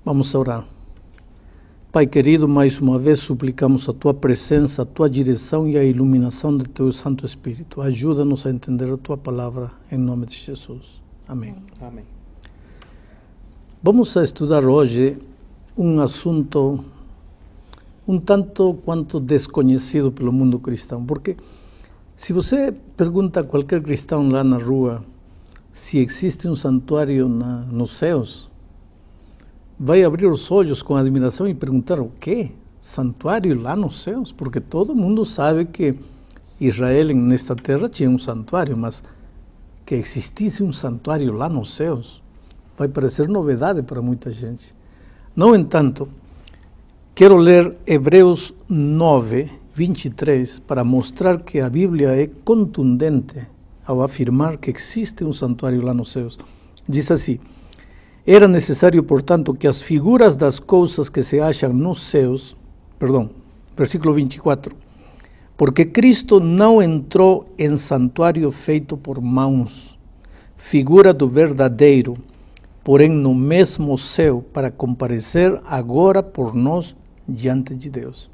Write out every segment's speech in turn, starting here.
Vamos orar. Pai querido, mais uma vez suplicamos a Tua presença, a Tua direção e a iluminação do Teu Santo Espírito. Ajuda-nos a entender a Tua palavra, em nome de Jesus. Amém. Amém. Vamos a estudar hoje um assunto um tanto quanto desconhecido pelo mundo cristão, porque se você pergunta a qualquer cristão lá na rua se existe um santuário nos céus, vai abrir os olhos com admiração e perguntar: o quê? Santuário lá nos céus? Porque todo mundo sabe que Israel nesta terra tinha um santuário, mas que existisse um santuário lá nos céus vai parecer novidade para muita gente. No entanto, quero ler Hebreus 9, 23, para mostrar que a Bíblia é contundente ao afirmar que existe um santuário lá nos céus. Diz assim: era necessário, portanto, que as figuras das coisas que se acham nos céus, versículo 24, porque Cristo não entrou em santuário feito por mãos, figura do verdadeiro, porém no mesmo céu, para comparecer agora por nós diante de Deus.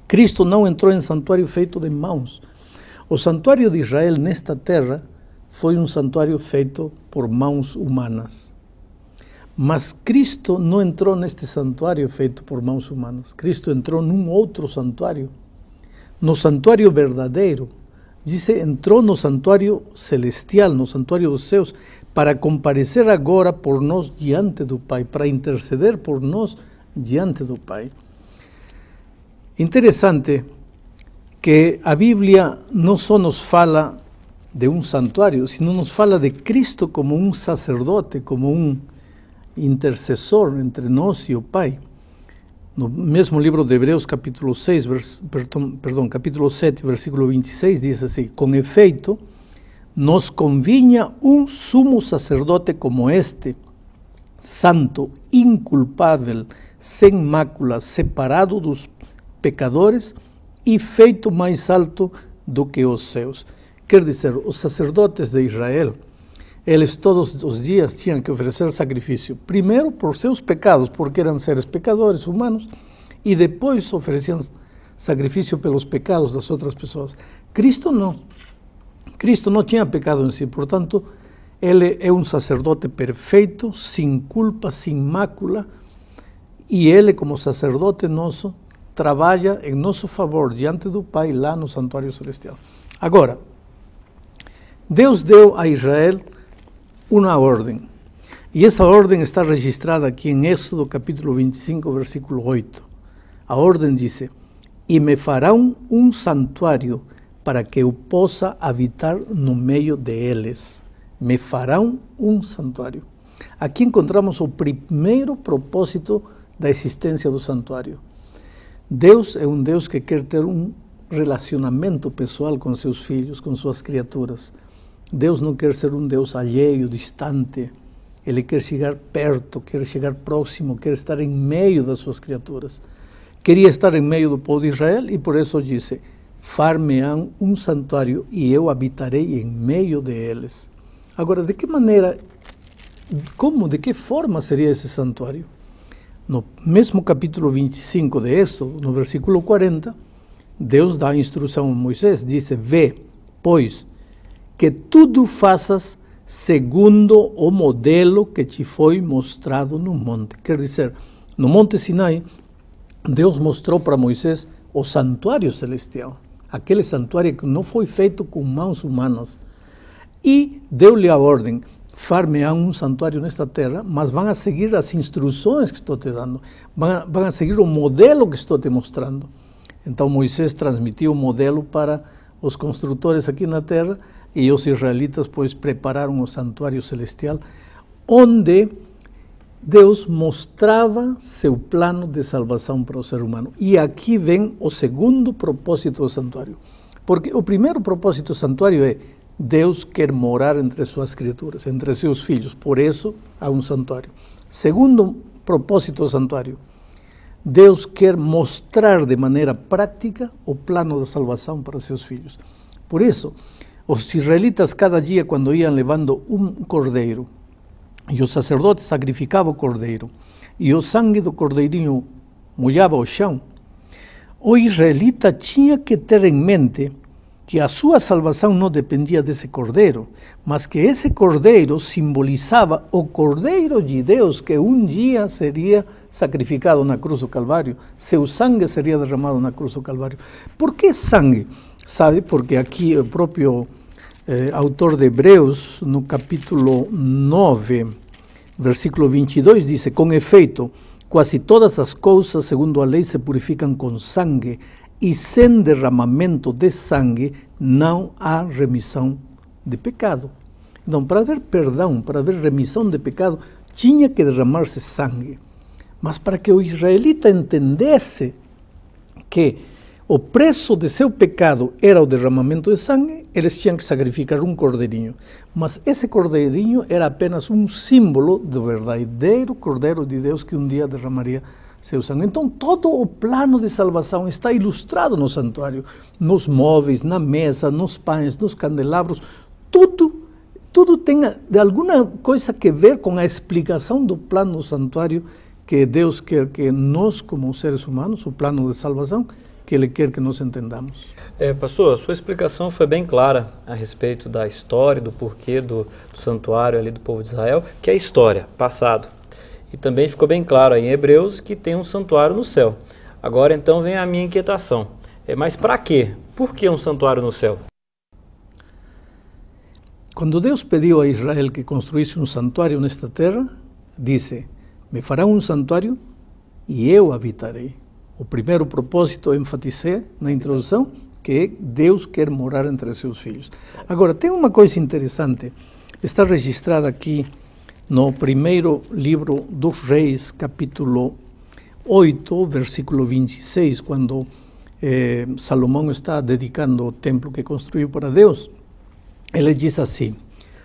Cristo não entrou em santuário feito de mãos. O santuário de Israel nesta terra foi um santuário feito por mãos humanas. Mas Cristo não entrou neste santuário feito por mãos humanas. Cristo entrou num outro santuário, no santuário verdadeiro. Diz, entrou no santuário celestial, no santuário dos céus, para comparecer agora por nós diante do Pai, para interceder por nós diante do Pai. Interessante que a Bíblia não só nos fala de um santuário, sino nos fala de Cristo como um sacerdote, como um intercessor entre nós e o Pai. No mesmo livro de Hebreus, capítulo 7, versículo 26, diz assim: com efeito, nos convinha um sumo sacerdote como este, santo, inculpável, sem mácula, separado dos pecadores e feito mais alto do que os céus. Quer dizer, os sacerdotes de Israel, eles todos os dias tinham que oferecer sacrifício, primeiro por seus pecados, porque eram seres pecadores humanos, e depois ofereciam sacrifício pelos pecados das outras pessoas. Cristo não. Cristo não tinha pecado em si, portanto, ele é um sacerdote perfeito, sem culpa, sem mácula, e ele, como sacerdote nosso, trabalha em nosso favor diante do Pai lá no santuário celestial. Agora, Deus deu a Israel uma ordem, e essa ordem está registrada aqui em Êxodo capítulo 25, versículo 8. A ordem diz: e me farão um santuário para que eu possa habitar no meio deles. Me farão um santuário. Aqui encontramos o primeiro propósito da existência do santuário. Deus é um Deus que quer ter um relacionamento pessoal com seus filhos, com suas criaturas. Deus não quer ser um Deus alheio, distante. Ele quer chegar perto, quer chegar próximo, quer estar em meio das suas criaturas. Queria estar em meio do povo de Israel e por isso disse: far-me-ão um santuário e eu habitarei em meio deles. Agora, de que maneira, de que forma seria esse santuário? No mesmo capítulo 25 de Êxodo, no versículo 40, Deus dá a instrução a Moisés, diz: vê, pois, que tudo faças segundo o modelo que te foi mostrado no monte. Quer dizer, no Monte Sinai, Deus mostrou para Moisés o santuário celestial, aquele santuário que não foi feito com mãos humanas. E deu-lhe a ordem: far-me-ão um santuário nesta terra, mas vão a seguir as instruções que estou te dando, vão a seguir o modelo que estou te mostrando. Então Moisés transmitiu o modelo para os construtores aqui na terra, e os israelitas, pois, prepararam o santuário celestial, onde Deus mostrava seu plano de salvação para o ser humano. E aqui vem o segundo propósito do santuário. Porque o primeiro propósito do santuário é: Deus quer morar entre suas criaturas, entre seus filhos. Por isso, há um santuário. Segundo propósito do santuário: Deus quer mostrar de maneira prática o plano da salvação para seus filhos. Por isso, os israelitas, cada dia, quando iam levando um cordeiro, e o sacerdote sacrificava o cordeiro, e o sangue do cordeirinho molhava o chão, o israelita tinha que ter em mente que a sua salvação não dependia desse cordeiro, mas que esse cordeiro simbolizava o Cordeiro de Deus que um dia seria sacrificado na cruz do Calvário, seu sangue seria derramado na cruz do Calvário. Por que sangue? Sabe, porque aqui o próprio autor de Hebreus, no capítulo 9, versículo 22, diz: com efeito, quase todas as coisas, segundo a lei, se purificam com sangue, e sem derramamento de sangue não há remissão de pecado. Então, para haver perdão, para haver remissão de pecado, tinha que derramar-se sangue. Mas para que o israelita entendesse que o preço de seu pecado era o derramamento de sangue, eles tinham que sacrificar um cordeirinho. Mas esse cordeirinho era apenas um símbolo do verdadeiro Cordeiro de Deus que um dia derramaria seu sangue. Então, todo o plano de salvação está ilustrado no santuário, nos móveis, na mesa, nos pães, nos candelabros, tudo tem de alguma coisa que ver com a explicação do plano do santuário que Deus quer que nós, como seres humanos, o plano de salvação, que Ele quer que nós entendamos. Pastor, a sua explicação foi bem clara a respeito da história, do porquê do santuário ali do povo de Israel, que é a história, passado. E também ficou bem claro aí em Hebreus que tem um santuário no céu. Agora então vem a minha inquietação. Mas para quê? Por que um santuário no céu? Quando Deus pediu a Israel que construísse um santuário nesta terra, disse: me fará um santuário e eu habitarei. O primeiro propósito, eu enfatizei na introdução, que Deus quer morar entre seus filhos. Agora, tem uma coisa interessante, está registrada aqui no primeiro livro dos Reis, capítulo 8, versículo 26, quando Salomão está dedicando o templo que construiu para Deus, ele diz assim: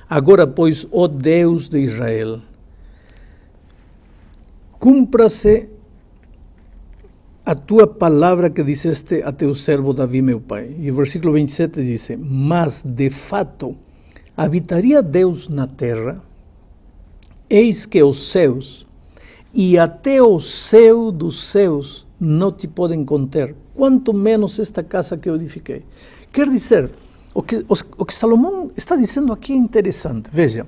agora, pois, ó Deus de Israel, cumpra-se a tua palavra que disseste a teu servo Davi, meu pai. E o versículo 27 diz: mas, de fato, habitaria Deus na terra? Eis que os céus, e até o céu dos céus, não te podem conter, quanto menos esta casa que eu edifiquei. Quer dizer, o que Salomão está dizendo aqui é interessante. Veja,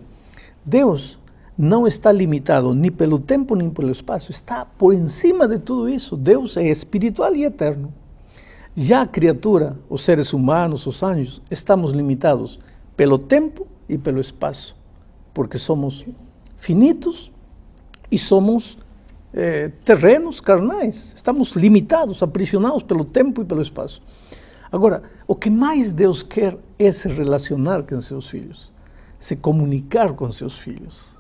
Deus não está limitado nem pelo tempo nem pelo espaço, está por cima de tudo isso. Deus é espiritual e eterno. Já a criatura, os seres humanos, os anjos, estamos limitados pelo tempo e pelo espaço, porque somos finitos e somos terrenos carnais. Estamos limitados, aprisionados pelo tempo e pelo espaço. Agora, o que mais Deus quer é se relacionar com seus filhos, se comunicar com seus filhos,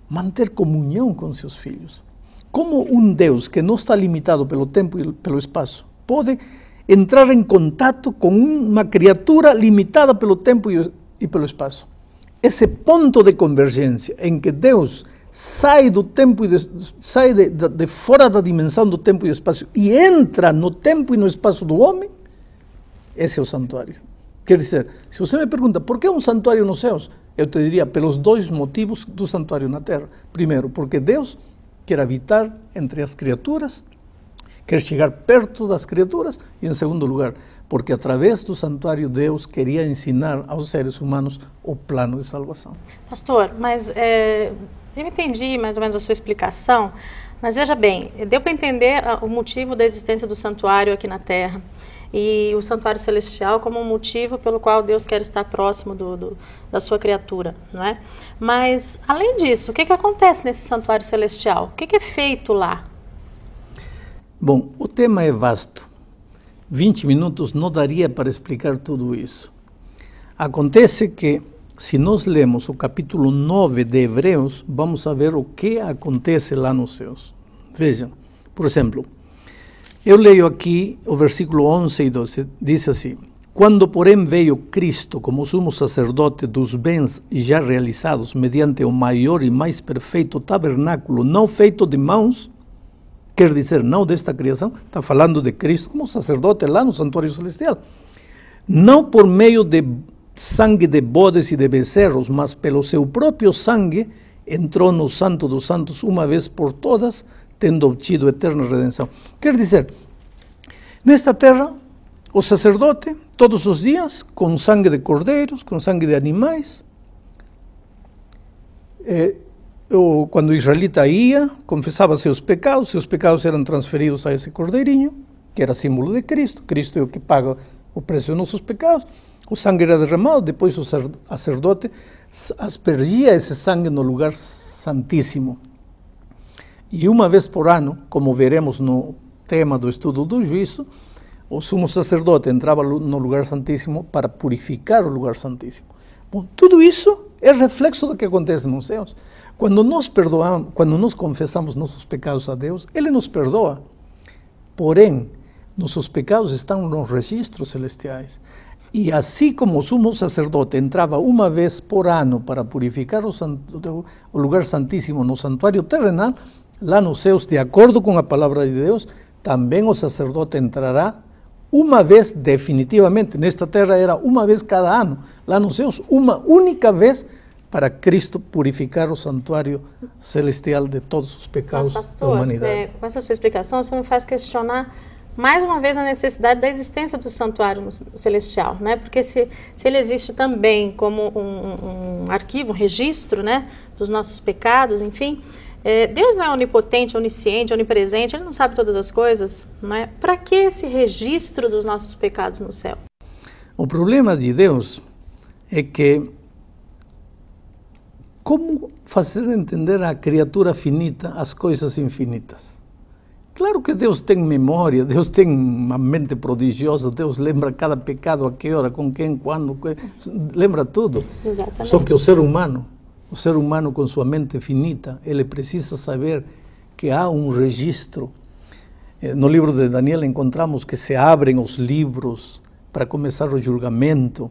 manter comunhão com seus filhos. Como um Deus que não está limitado pelo tempo e pelo espaço pode entrar em contato com uma criatura limitada pelo tempo e pelo espaço? Esse ponto de convergência em que Deus sai do tempo sai de fora da dimensão do tempo e do espaço e entra no tempo e no espaço do homem, esse é o santuário. Quer dizer, se você me pergunta por que um santuário nos céus, eu te diria pelos dois motivos do santuário na terra. Primeiro, porque Deus quer habitar entre as criaturas, quer chegar perto das criaturas, e em segundo lugar, porque através do santuário Deus queria ensinar aos seres humanos o plano de salvação. Pastor, mas eu entendi mais ou menos a sua explicação, mas veja bem, deu para entender o motivo da existência do santuário aqui na Terra e o santuário celestial como um motivo pelo qual Deus quer estar próximo da sua criatura, não é? Mas, além disso, o que acontece nesse santuário celestial? O que é feito lá? Bom, o tema é vasto. 20 minutos não daria para explicar tudo isso. Acontece que, se nós lemos o capítulo 9 de Hebreus, vamos ver o que acontece lá nos céus. Vejam, por exemplo, eu leio aqui o versículo 11 e 12, diz assim: quando, porém, veio Cristo como sumo sacerdote dos bens já realizados mediante o maior e mais perfeito tabernáculo, não feito de mãos, quer dizer, não desta criação, está falando de Cristo como sacerdote lá no santuário celestial, não por meio de sangue de bodes e de becerros, mas pelo seu próprio sangue, entrou no Santo dos Santos uma vez por todas, tendo obtido eterna redenção. Quer dizer, nesta terra, o sacerdote, todos os dias, com sangue de cordeiros, com sangue de animais, quando o israelita ia, confessava seus pecados eram transferidos a esse cordeirinho, que era símbolo de Cristo. Cristo é o que paga o preço dos nossos pecados. O sangue era derramado, depois o sacerdote aspergia esse sangue no lugar santíssimo. E uma vez por ano, como veremos no tema do estudo do juízo, o sumo sacerdote entrava no lugar santíssimo para purificar o lugar santíssimo. Bom, tudo isso é reflexo do que acontece nos céus. Quando nós perdoamos, quando nós confessamos nossos pecados a Deus, Ele nos perdoa. Porém, nossos pecados estão nos registros celestiais. E assim como o sumo sacerdote entrava uma vez por ano para purificar o lugar santíssimo no santuário terrenal, lá nos céus, de acordo com a palavra de Deus, também o sacerdote entrará uma vez definitivamente. Nesta terra era uma vez cada ano, lá nos céus, uma única vez, para Cristo purificar o santuário celestial de todos os pecados da humanidade. Com essa sua explicação, você me faz questionar mais uma vez a necessidade da existência do santuário celestial, né? Porque se ele existe também como um arquivo, um registro, né, dos nossos pecados, enfim, Deus não é onipotente, onisciente, onipresente, Ele não sabe todas as coisas, não é? Para que esse registro dos nossos pecados no céu? O problema de Deus é que como fazer entender à criatura finita as coisas infinitas? Claro que Deus tem memória, Deus tem uma mente prodigiosa, Deus lembra cada pecado, a que hora, com quem, quando, lembra tudo. Exatamente. Só que o ser humano com sua mente finita, ele precisa saber que há um registro. No livro de Daniel encontramos que se abrem os livros para começar o julgamento.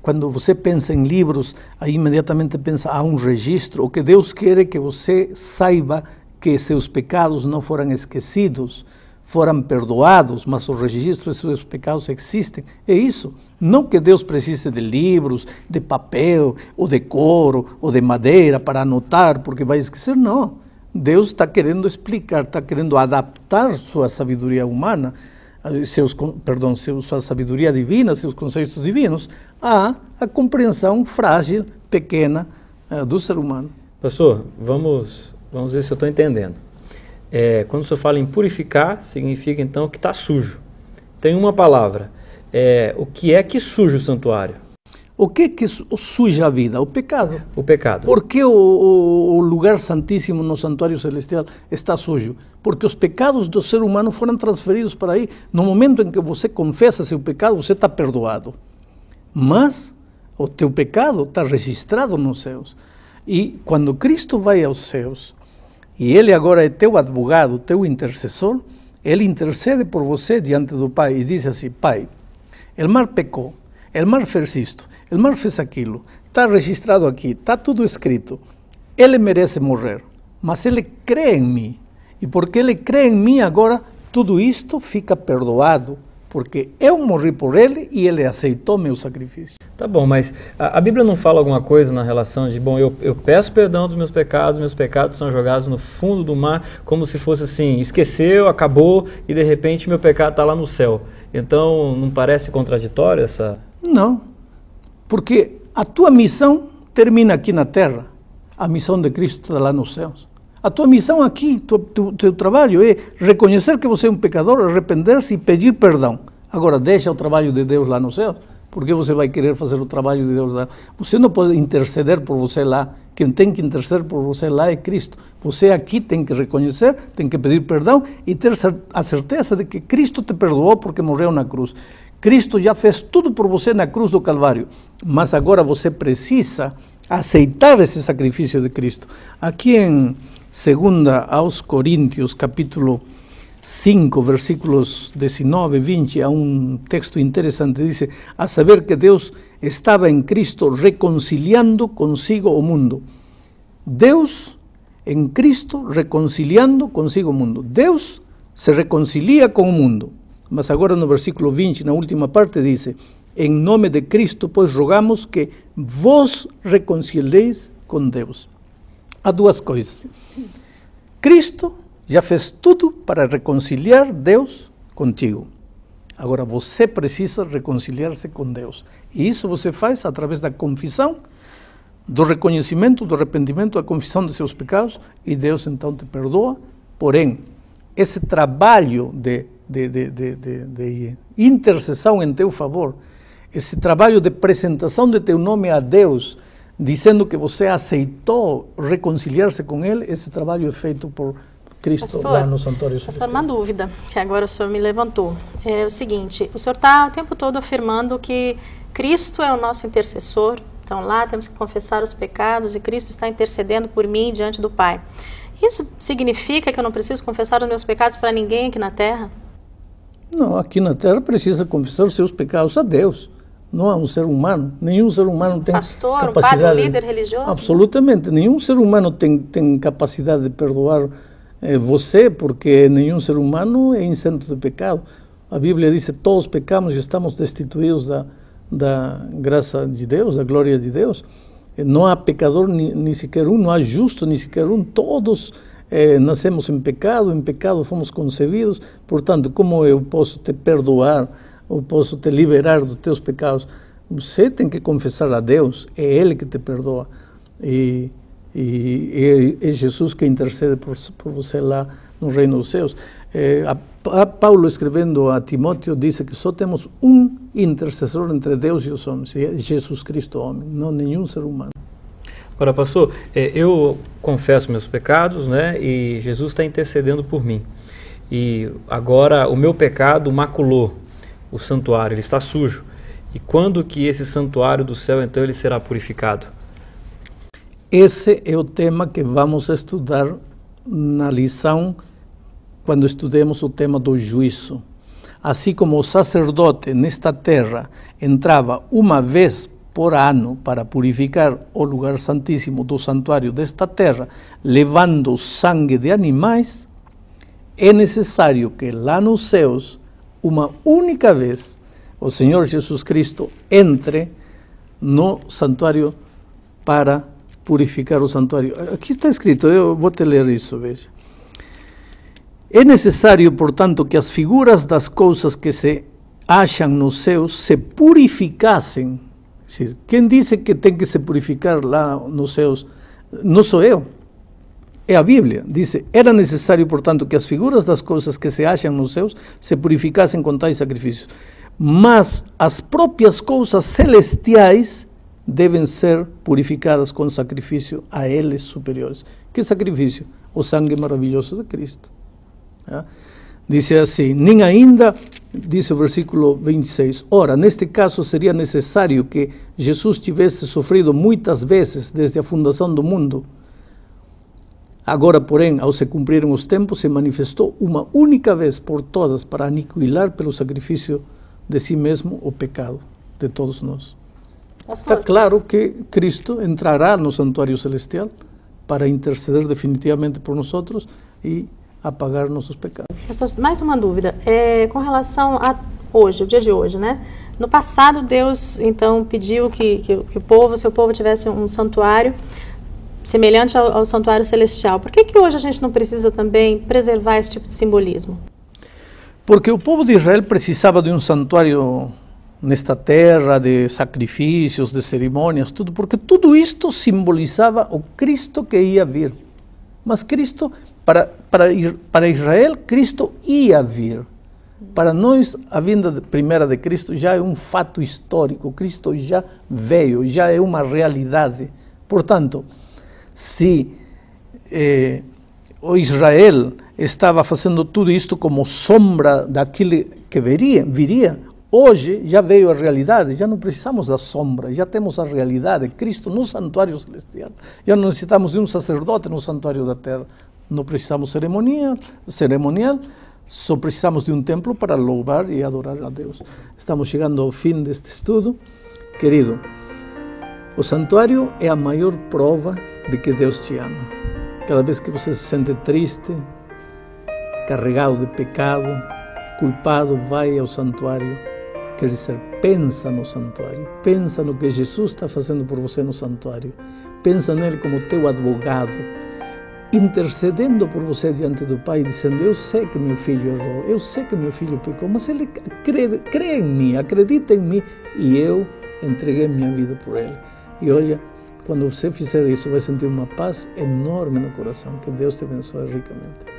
Quando você pensa em livros, aí imediatamente pensa, há um registro. O que Deus quer é que você saiba que seus pecados não foram esquecidos, foram perdoados, mas os registros de seus pecados existem. É isso. Não que Deus precise de livros, de papel, ou de couro, ou de madeira para anotar, porque vai esquecer. Não. Deus está querendo explicar, está querendo adaptar sua sabedoria humana, sua sabedoria divina, seus conceitos divinos, à compreensão frágil, pequena do ser humano. Pastor, vamos ver se eu estou entendendo. Quando o senhor fala em purificar, significa então que está sujo. Tem uma palavra. O que é que suja o santuário? O que suja a vida? O pecado. O pecado. Por que o lugar santíssimo no santuário celestial está sujo? Porque os pecados do ser humano foram transferidos para aí. No momento em que você confessa seu pecado, você está perdoado. Mas o teu pecado está registrado nos céus. E quando Cristo vai aos céus, e Ele agora é teu advogado, teu intercessor, Ele intercede por você diante do Pai e diz assim, Pai, o mar pecou, o mar fez isto, o mar fez aquilo, está registrado aqui, está tudo escrito. Ele merece morrer, mas Ele crê em mim. E porque Ele crê em mim agora, tudo isto fica perdoado, porque eu morri por Ele e Ele aceitou meu sacrifício. Tá bom, mas a Bíblia não fala alguma coisa na relação de, bom, eu peço perdão dos meus pecados são jogados no fundo do mar, como se fosse assim, esqueceu, acabou, e de repente meu pecado está lá no céu. Então, não parece contraditório essa... Não, porque a tua missão termina aqui na terra, a missão de Cristo está lá nos céus. A tua missão aqui, teu trabalho é reconhecer que você é um pecador, arrepender-se e pedir perdão. Agora, deixa o trabalho de Deus lá no céu. Por que você vai querer fazer o trabalho de Deus lá? Você não pode interceder por você lá. Quem tem que interceder por você lá é Cristo. Você aqui tem que reconhecer, tem que pedir perdão e ter a certeza de que Cristo te perdoou porque morreu na cruz. Cristo já fez tudo por você na cruz do Calvário. Mas agora você precisa aceitar esse sacrifício de Cristo. Aqui em 2 aos Coríntios, capítulo 5, versículos 19 e 20, há um texto interessante, diz, a saber que Deus estava em Cristo reconciliando consigo o mundo. Deus em Cristo reconciliando consigo o mundo. Deus se reconcilia com o mundo. Mas agora no versículo 20, na última parte, diz, em nome de Cristo, pois rogamos que vos reconcilieis com Deus. Há duas coisas. Cristo já fez tudo para reconciliar Deus contigo. Agora você precisa reconciliar-se com Deus. E isso você faz através da confissão, do reconhecimento, do arrependimento, da confissão de seus pecados, e Deus então te perdoa. Porém, esse trabalho de intercessão em teu favor, esse trabalho de apresentação de teu nome a Deus, dizendo que você aceitou reconciliar-se com Ele, esse trabalho é feito por Cristo, pastor, lá no Santuário Celestial. Pastor, uma dúvida que agora o senhor me levantou. É o seguinte, o senhor está o tempo todo afirmando que Cristo é o nosso intercessor, então lá temos que confessar os pecados e Cristo está intercedendo por mim diante do Pai. Isso significa que eu não preciso confessar os meus pecados para ninguém aqui na Terra? Não, aqui na Terra precisa confessar os seus pecados a Deus, não a um ser humano. Nenhum ser humano tem capacidade... Pastor, um padre, um líder religioso? Absolutamente, nenhum ser humano tem capacidade de perdoar você, porque nenhum ser humano é isento de pecado. A Bíblia diz que todos pecamos e estamos destituídos da graça de Deus, da glória de Deus. Não há pecador nem sequer um, não há justo nem sequer um, todos nascemos em pecado fomos concebidos. Portanto, como eu posso te perdoar, ou posso te liberar dos teus pecados? Você tem que confessar a Deus, é Ele que te perdoa. E é Jesus que intercede por você lá no reino dos céus. Paulo, escrevendo a Timóteo, disse que só temos um intercessor entre Deus e os homens, é Jesus Cristo, homem, não nenhum ser humano. Agora, pastor, eu confesso meus pecados, né, e Jesus está intercedendo por mim. E agora o meu pecado maculou o santuário, ele está sujo. E quando que esse santuário do céu, então, ele será purificado? Esse é o tema que vamos estudar na lição quando estudemos o tema do juízo. Assim como o sacerdote nesta terra entrava uma vez por ano para purificar o lugar santíssimo do santuário desta terra, levando sangue de animais, é necessário que lá nos céus, uma única vez, o Senhor Jesus Cristo entre no santuário para purificar o santuário. Aqui está escrito, eu vou te ler isso, veja. É necessário, portanto, que as figuras das coisas que se acham nos céus se purificassem. É decir, quem disse que tem que se purificar lá nos céus? Não sou eu, é a Bíblia. Diz, era necessário, portanto, que as figuras das coisas que se acham nos céus se purificassem com tais sacrifícios. Mas as próprias coisas celestiais devem ser purificadas com sacrifício a eles superiores. Que sacrifício? O sangue maravilhoso de Cristo. Diz assim, nem ainda, diz o versículo 26, ora, neste caso seria necessário que Jesus tivesse sofrido muitas vezes desde a fundação do mundo. Agora, porém, ao se cumprirem os tempos, se manifestou uma única vez por todas para aniquilar pelo sacrifício de si mesmo o pecado de todos nós. Está claro que Cristo entrará no santuário celestial para interceder definitivamente por nós e apagar nossos pecados. Pastor, mais uma dúvida, com relação a hoje, o dia de hoje, né? No passado, Deus, então, pediu que o seu povo tivesse um santuário semelhante ao santuário celestial. Por que hoje a gente não precisa também preservar esse tipo de simbolismo? Porque o povo de Israel precisava de um santuário nesta terra, de sacrifícios, de cerimônias, tudo, porque tudo isto simbolizava o Cristo que ia vir. Mas Cristo, para Israel, Cristo ia vir. Para nós, a vinda primeira de Cristo já é um fato histórico. Cristo já veio, já é uma realidade. Portanto, se o Israel estava fazendo tudo isto como sombra daquilo que viria, hoje já veio a realidade, já não precisamos da sombra, já temos a realidade, Cristo no santuário celestial. Já não necessitamos de um sacerdote no santuário da terra, não precisamos cerimonial, só precisamos de um templo para louvar e adorar a Deus. Estamos chegando ao fim deste estudo. Querido, o santuário é a maior prova de que Deus te ama. Cada vez que você se sente triste, carregado de pecado, culpado, vai ao santuário Quer dizer, pensa no santuário, pensa no que Jesus está fazendo por você no santuário, pensa nele como teu advogado, intercedendo por você diante do Pai, dizendo: eu sei que meu filho errou, eu sei que meu filho pecou, mas ele crê em mim, acredita em mim, e eu entreguei minha vida por ele. E olha, quando você fizer isso, vai sentir uma paz enorme no coração. Que Deus te abençoe ricamente.